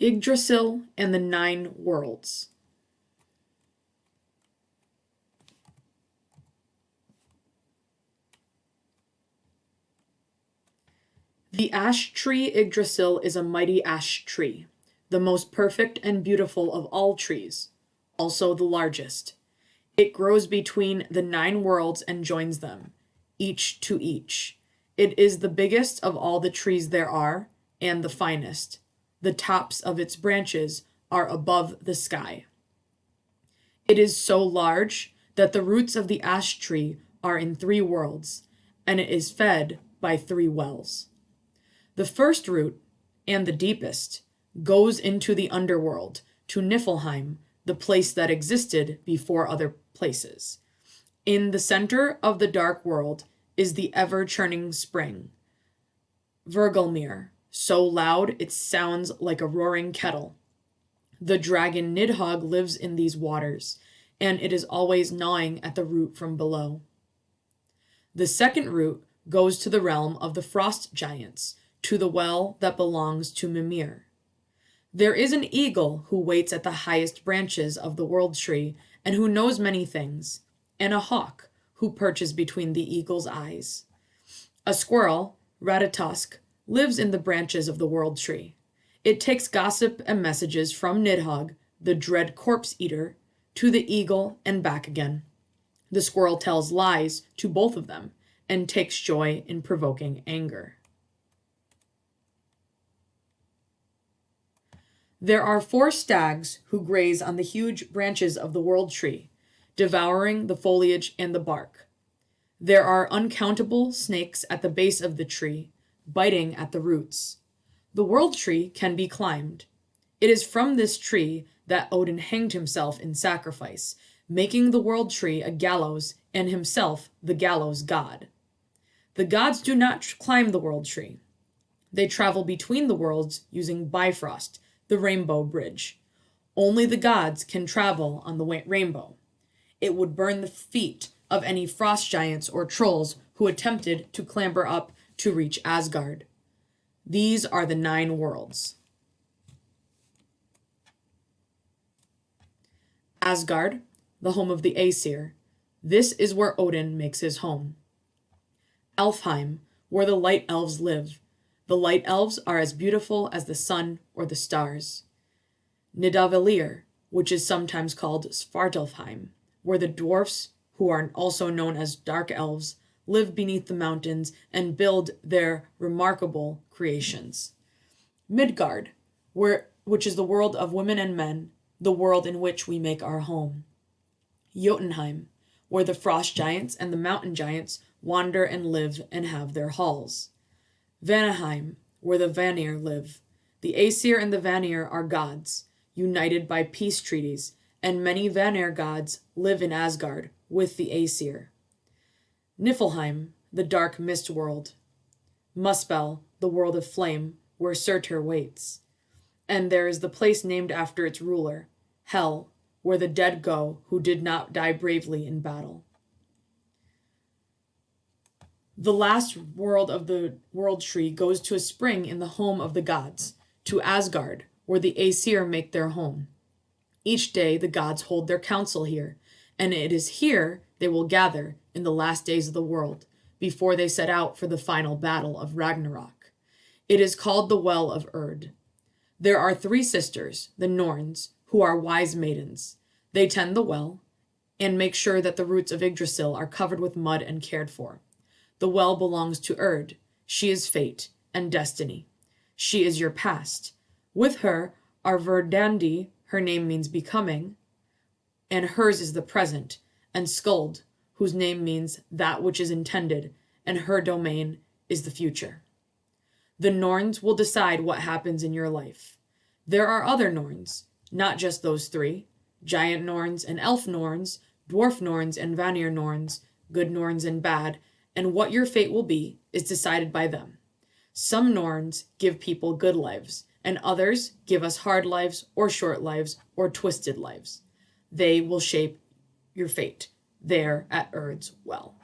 Yggdrasil and the Nine Worlds. The ash tree Yggdrasil is a mighty ash tree, the most perfect and beautiful of all trees, also the largest. It grows between the 9 worlds and joins them, each to each. It is the biggest of all the trees there are, and the finest. The tops of its branches are above the sky. It is so large that the roots of the ash tree are in 3 worlds, and it is fed by 3 wells. The first root, and the deepest, goes into the underworld, to Niflheim, the place that existed before other places. In the center of the dark world is the ever-churning spring, Hvergelmir, so loud it sounds like a roaring kettle. The dragon Nidhogg lives in these waters, and it is always gnawing at the root from below. The second root goes to the realm of the frost giants, to the well that belongs to Mimir. There is an eagle who waits at the highest branches of the world tree and who knows many things, and a hawk who perches between the eagle's eyes. A squirrel, Ratatosk, lives in the branches of the world tree. It takes gossip and messages from Nidhogg, the dread corpse eater, to the eagle and back again. The squirrel tells lies to both of them and takes joy in provoking anger. There are 4 stags who graze on the huge branches of the world tree, devouring the foliage and the bark. There are uncountable snakes at the base of the tree, biting at the roots. The world tree can be climbed. It is from this tree that Odin hanged himself in sacrifice, making the world tree a gallows and himself the gallows god. The gods do not climb the world tree. They travel between the worlds using Bifrost, the rainbow bridge. Only the gods can travel on the rainbow. It would burn the feet of any frost giants or trolls who attempted to clamber up to reach Asgard. These are the 9 worlds. Asgard, the home of the Aesir. This is where Odin makes his home. Elfheim, where the light elves live. The light elves are as beautiful as the sun or the stars. Nadavalire, which is sometimes called Svartalfheim, where the dwarfs, who are also known as dark elves, live beneath the mountains and build their remarkable creations. Midgard, which is the world of women and men, the world in which we make our home. Jotunheim, where the frost giants and the mountain giants wander and live and have their halls. Vanaheim, where the Vanir live. The Aesir and the Vanir are gods, united by peace treaties, and many Vanir gods live in Asgard with the Aesir. Niflheim, the dark mist world. Muspel, the world of flame, where Surtur waits. And there is the place named after its ruler, Hel, where the dead go who did not die bravely in battle. The last world of the world tree goes to a spring in the home of the gods, to Asgard, where the Aesir make their home. Each day the gods hold their council here, and it is here they will gather in the last days of the world, before they set out for the final battle of Ragnarok. It is called the Well of Erd. There are 3 sisters, the Norns, who are wise maidens. They tend the well, and make sure that the roots of Yggdrasil are covered with mud and cared for. The well belongs to Erd. She is fate and destiny. She is your past. With her are Verdandi, her name means becoming, and hers is the present, and Skuld, whose name means that which is intended, and her domain is the future. The Norns will decide what happens in your life. There are other Norns, not just those 3, giant Norns and elf Norns, dwarf Norns and Vanir Norns, good Norns and bad, and what your fate will be is decided by them. Some Norns give people good lives, and others give us hard lives or short lives or twisted lives. They will shape your fate there at Erd's well.